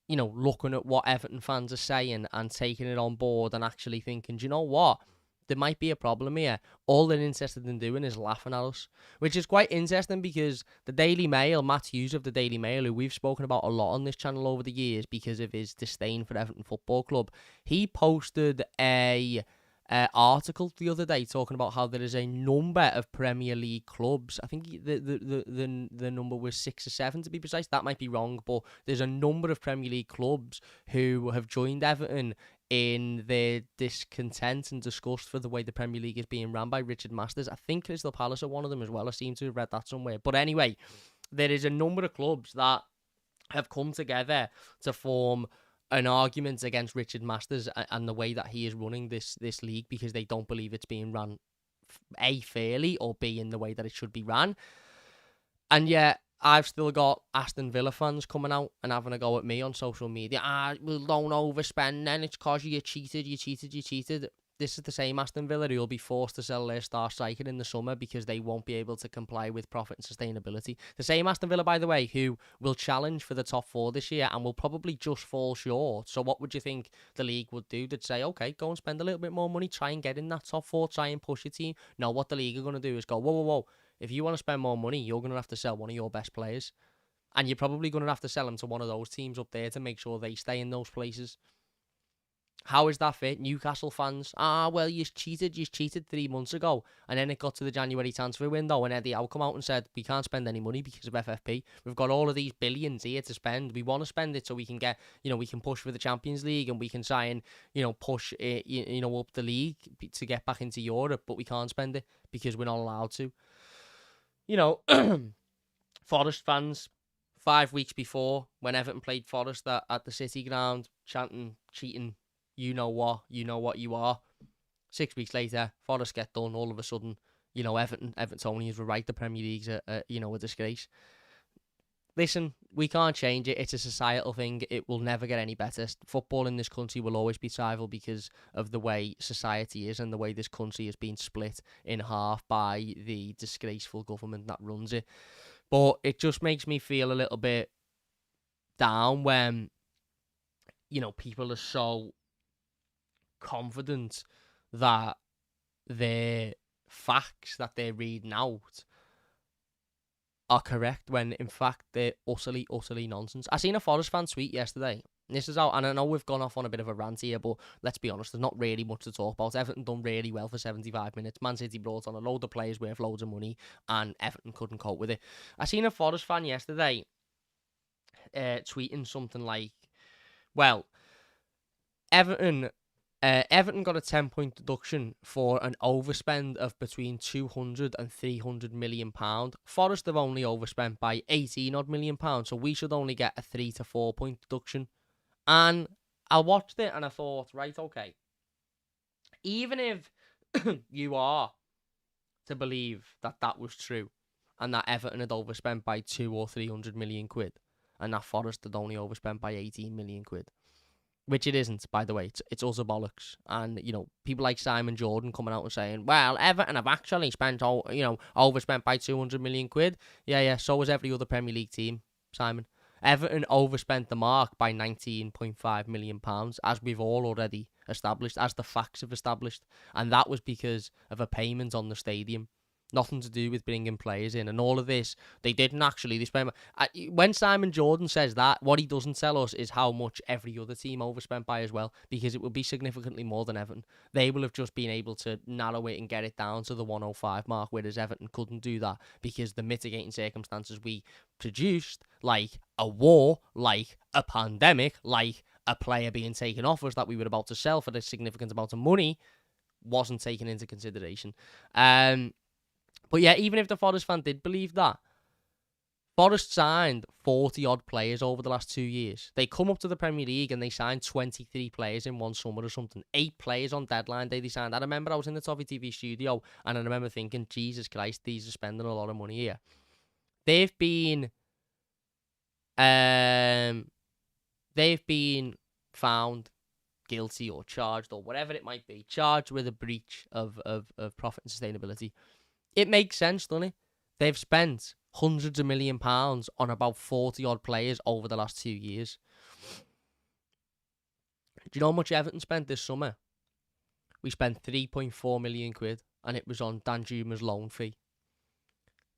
looking at what Everton fans are saying and taking it on board and actually thinking, do you know what? There might be a problem here. All they're interested in doing is laughing at us, which is quite interesting, because the Daily Mail, Matt Hughes of the Daily Mail, who we've spoken about a lot on this channel over the years because of his disdain for Everton Football Club, he posted a article the other day talking about how there is a number of Premier League clubs. I think the number was 6 or 7 to be precise. That might be wrong, but there's a number of Premier League clubs who have joined Everton in their discontent and disgust for the way the Premier League is being ran by Richard Masters. I think Crystal Palace are one of them as well. I seem to have read that somewhere. But anyway, there is a number of clubs that have come together to form an argument against Richard Masters and the way that he is running this league, because they don't believe it's being run A, fairly, or B, in the way that it should be ran. And yet I've still got Aston Villa fans coming out and having a go at me on social media. Well, don't overspend then, it's because you cheated. This is the same Aston Villa who will be forced to sell their star striker in the summer because they won't be able to comply with profit and sustainability. The same Aston Villa, by the way, who will challenge for the top 4 this year and will probably just fall short. So what would you think the league would do? They'd say, okay, go and spend a little bit more money, try and get in that top 4, try and push your team. No, what the league are going to do is go, whoa, whoa, whoa. If you want to spend more money, you're going to have to sell one of your best players. And you're probably going to have to sell them to one of those teams up there to make sure they stay in those places. How is that fit? Newcastle fans, well, you cheated 3 months ago. And then it got to the January transfer window and Eddie Howe come out and said, we can't spend any money because of FFP. We've got all of these billions here to spend. We want to spend it so we can get, we can push for the Champions League and we can try and, push it, up the league to get back into Europe. But we can't spend it because we're not allowed to. Forest fans, 5 weeks before, when Everton played Forest at the City ground, chanting, cheating, you know what you are. 6 weeks later, Forest get done. All of a sudden, Evertonians were right. The Premier League's a disgrace. Listen, we can't change it. It's a societal thing. It will never get any better. Football in this country will always be tribal because of the way society is and the way this country has been split in half by the disgraceful government that runs it. But it just makes me feel a little bit down when, people are so confident that their facts that they're reading out are correct when in fact they're utterly nonsense. I seen a Forest fan tweet yesterday. This is out, and I know we've gone off on a bit of a rant here, but let's be honest, there's not really much to talk about. Everton done really well for 75 minutes. Man City brought on a load of players worth loads of money, and Everton couldn't cope with it. I seen a Forest fan yesterday tweeting something like, well, Everton got a 10-point deduction for an overspend of between 200 and 300 million pound. Forest have only overspent by 18 odd million pounds, so we should only get a 3 to 4 point deduction. And I watched it and I thought, right, okay, even if you are to believe that was true and that Everton had overspent by 2 or 300 million quid and that Forest had only overspent by 18 million quid, which it isn't, by the way. It's also bollocks. And, people like Simon Jordan coming out and saying, well, Everton have actually spent, overspent by 200 million quid. Yeah, so was every other Premier League team, Simon. Everton overspent the mark by £19.5 million, as we've all already established, as the facts have established. And that was because of a payment on the stadium. Nothing to do with bringing players in. And all of this, they didn't actually. They spent. When Simon Jordan says that, what he doesn't tell us is how much every other team overspent by as well, because it will be significantly more than Everton. They will have just been able to narrow it and get it down to the 105 mark, whereas Everton couldn't do that because the mitigating circumstances we produced, like a war, like a pandemic, like a player being taken off us that we were about to sell for a significant amount of money, wasn't taken into consideration. But yeah, even if the Forest fan did believe that, Forest signed 40-odd players over the last 2 years. They come up to the Premier League and they signed 23 players in one summer or something. 8 players on deadline day they signed. I remember I was in the Toffee TV studio and I remember thinking, Jesus Christ, these are spending a lot of money here. They've been found guilty or charged or whatever it might be, charged with a breach of profit and sustainability. It makes sense, doesn't it? They've spent hundreds of £1 million on about 40-odd players over the last 2 years. Do you know how much Everton spent this summer? We spent 3.4 million quid, and it was on Danjuma's loan fee.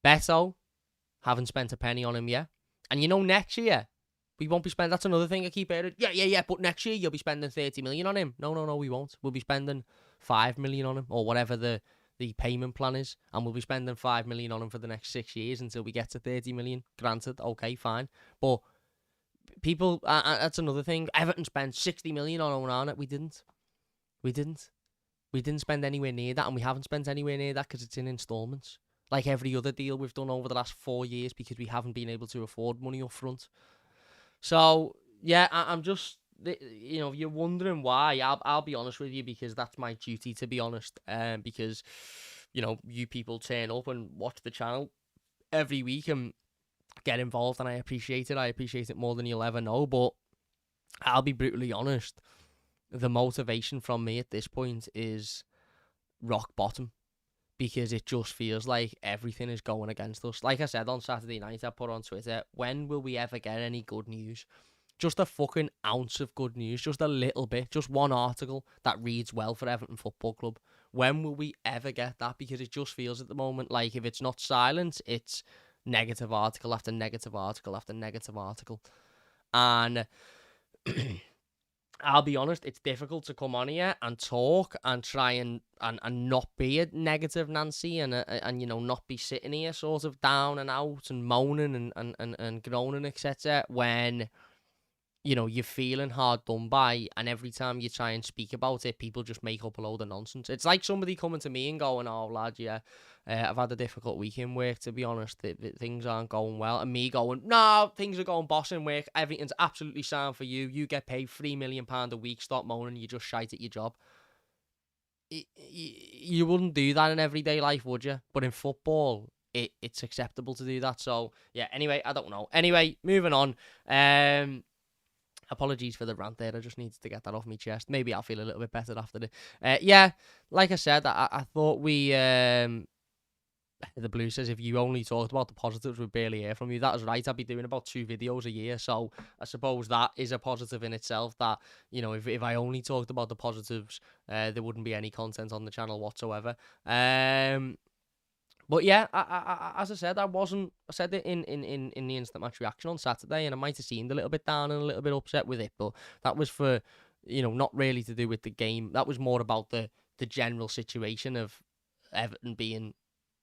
Beto, haven't spent a penny on him yet. And next year, we won't be spending. That's another thing I keep hearing. Yeah, but next year you'll be spending 30 million on him. No, we won't. We'll be spending 5 million on him, or whatever the payment plan is, and we'll be spending 5 million on him for the next 6 years until we get to 30 million. Granted, okay, fine. But people, that's another thing. Everton spent 60 million on Onana. We didn't. We didn't spend anywhere near that, and we haven't spent anywhere near that because it's in instalments. Like every other deal we've done over the last 4 years because we haven't been able to afford money up front. So, yeah, I'm just, if you're wondering why, I'll be honest with you, because that's my duty to be honest. Because, you people turn up and watch the channel every week and get involved, and I appreciate it. I appreciate it more than you'll ever know. But I'll be brutally honest. the motivation from me at this point is rock bottom, because it just feels like everything is going against us. Like I said on Saturday night, I put on Twitter, when will we ever get any good news? Just a fucking ounce of good news, just a little bit, just one article that reads well for Everton Football Club. When will we ever get that? Because it just feels at the moment like if it's not silence, it's negative article after negative article after negative article. And I'll be honest, it's difficult to come on here and talk and try and not be a negative Nancy and not be sitting here sort of down and out and moaning and groaning, etc. when you're feeling hard done by, and every time you try and speak about it, people just make up a load of nonsense. It's like somebody coming to me and going, "Oh, lad, yeah, I've had a difficult week in work, to be honest. Things aren't going well." And me going, "No, things are going boss in work. Everything's absolutely sound for you. You get paid £3 million a week. Stop moaning. You just shite at your job." You wouldn't do that in everyday life, would you? But in football, it's acceptable to do that. So, yeah, anyway, I don't know. Anyway, moving on. Apologies for the rant there. I just needed to get that off my chest. Maybe I'll feel a little bit better after it. Yeah, like I said, I thought the Blue says, if you only talked about the positives, we'd barely hear from you. That is right. I'd be doing about 2 videos a year. So I suppose that is a positive in itself, that, if I only talked about the positives, there wouldn't be any content on the channel whatsoever. But yeah, as I said, I said it in the instant match reaction on Saturday, and I might have seemed a little bit down and a little bit upset with it, but that was for, not really to do with the game. That was more about the general situation of Everton being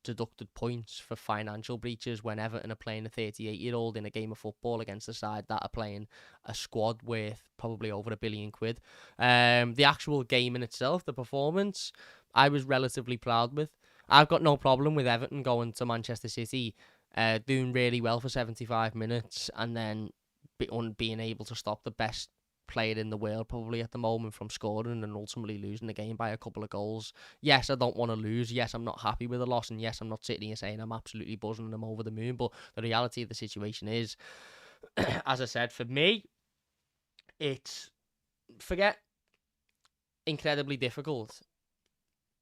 deducted points for financial breaches when Everton are playing a 38-year-old in a game of football against a side that are playing a squad worth probably over £1 billion. The actual game in itself, the performance, I was relatively proud with. I've got no problem with Everton going to Manchester City, doing really well for 75 minutes, and then being able to stop the best player in the world probably at the moment from scoring and ultimately losing the game by a couple of goals. Yes, I don't want to lose. Yes, I'm not happy with the loss, and yes, I'm not sitting here saying I'm absolutely buzzing and I'm over the moon. But the reality of the situation is, as I said, for me, it's forget incredibly difficult.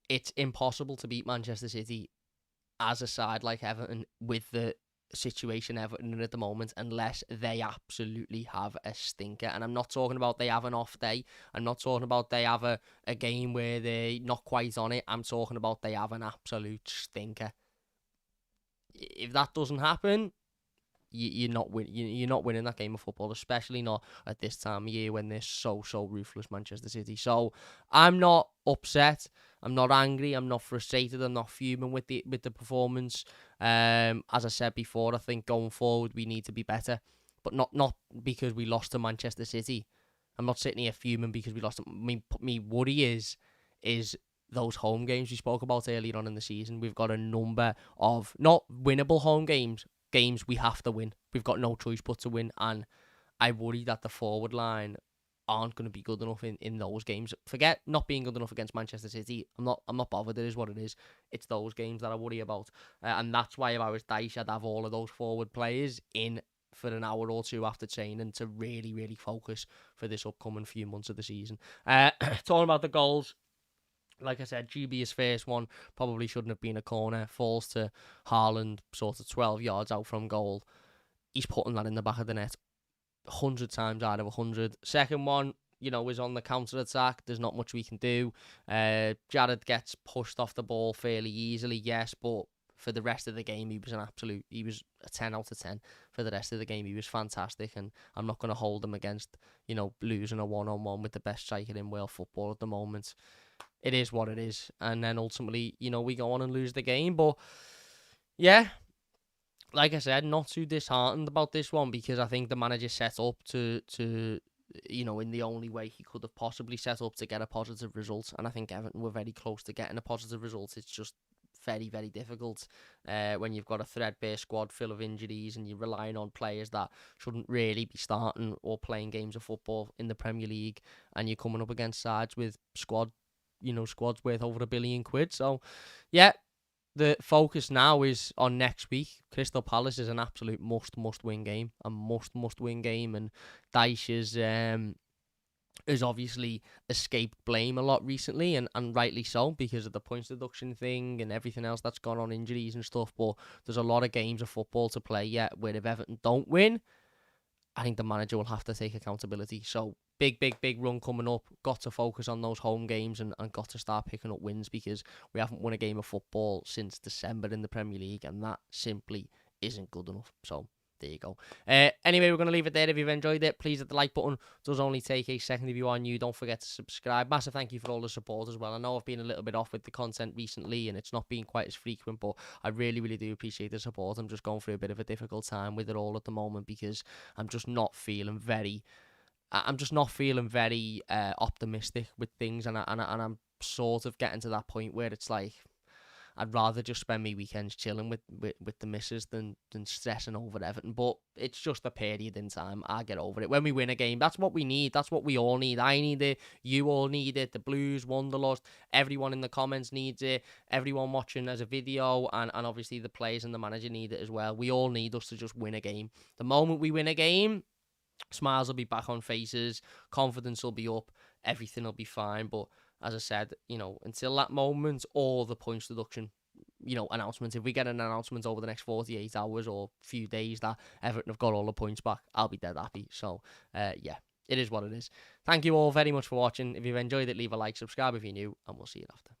It's impossible to beat Manchester City as a side like Everton with the situation Everton in at the moment, unless they absolutely have a stinker. And I'm not talking about they have an off day. I'm not talking about they have a game where they're not quite on it. I'm talking about they have an absolute stinker. If that doesn't happen, you're not winning that game of football, especially not at this time of year when they're so ruthless, Manchester City. So I'm not upset, I'm not angry, I'm not frustrated, I'm not fuming with the performance. As I said before, I think going forward we need to be better, but not because we lost to Manchester City. I'm not sitting here fuming because we lost. Me worry is those home games we spoke about earlier on in the season. We've got a number of not winnable home games we have to win. We've got no choice but to win, and I worry that the forward line aren't going to be good enough in those games. Forget not being good enough against Manchester City. I'm not bothered. It is what it is. It's those games that I worry about, and that's why if I was Dyche, I'd have all of those forward players in for an hour or two after training to really focus for this upcoming few months of the season. Talking about the goals, like I said, GB's first one probably shouldn't have been a corner. Falls to Haaland, sort of 12 yards out from goal. He's putting that in the back of the net 100 times out of 100. Second one, is on the counter-attack. There's not much we can do. Jared gets pushed off the ball fairly easily, yes, but for the rest of the game, he was a 10 out of 10. For the rest of the game, he was fantastic, and I'm not going to hold him against, losing a one-on-one with the best striker in world football at the moment. It is what it is. And then ultimately, we go on and lose the game. But, yeah, like I said, not too disheartened about this one, because I think the manager set up to in the only way he could have possibly set up to get a positive result. And I think Everton were very close to getting a positive result. It's just very difficult when you've got a threadbare squad full of injuries and you're relying on players that shouldn't really be starting or playing games of football in the Premier League, and you're coming up against sides with squads worth over £1 billion. So, yeah, the focus now is on next week. Crystal Palace is an absolute must-win game. A must-win game. And Dyche is has obviously escaped blame a lot recently, and rightly so, because of the points deduction thing and everything else that's gone on, injuries and stuff. But there's a lot of games of football to play yet where if Everton don't win, I think the manager will have to take accountability. So big run coming up. Got to focus on those home games and got to start picking up wins, because we haven't won a game of football since December in the Premier League, and that simply isn't good enough. So there you go. Anyway, we're going to leave it there. If you've enjoyed it, please hit the like button. It does only take a second if you are new. Don't forget to subscribe. Massive thank you for all the support as well. I know I've been a little bit off with the content recently and it's not been quite as frequent, but I really do appreciate the support. I'm just going through a bit of a difficult time with it all at the moment, because I'm just not feeling very optimistic with things, and I'm sort of getting to that point where it's like I'd rather just spend my weekends chilling with the missus than stressing over Everton. But it's just a period in time. I get over it. When we win a game, that's what we need. That's what we all need. I need it. You all need it. The Blues, Wanderlust, everyone in the comments needs it. Everyone watching as a video, and obviously the players and the manager need it as well. We all need us to just win a game. The moment we win a game, smiles will be back on faces, confidence will be up, everything will be fine. But as I said, until that moment, or the points deduction, announcements, if we get an announcement over the next 48 hours or few days that Everton have got all the points back, I'll be dead happy. So, yeah, it is what it is. Thank you all very much for watching. If you've enjoyed it, leave a like, subscribe if you're new, and we'll see you after.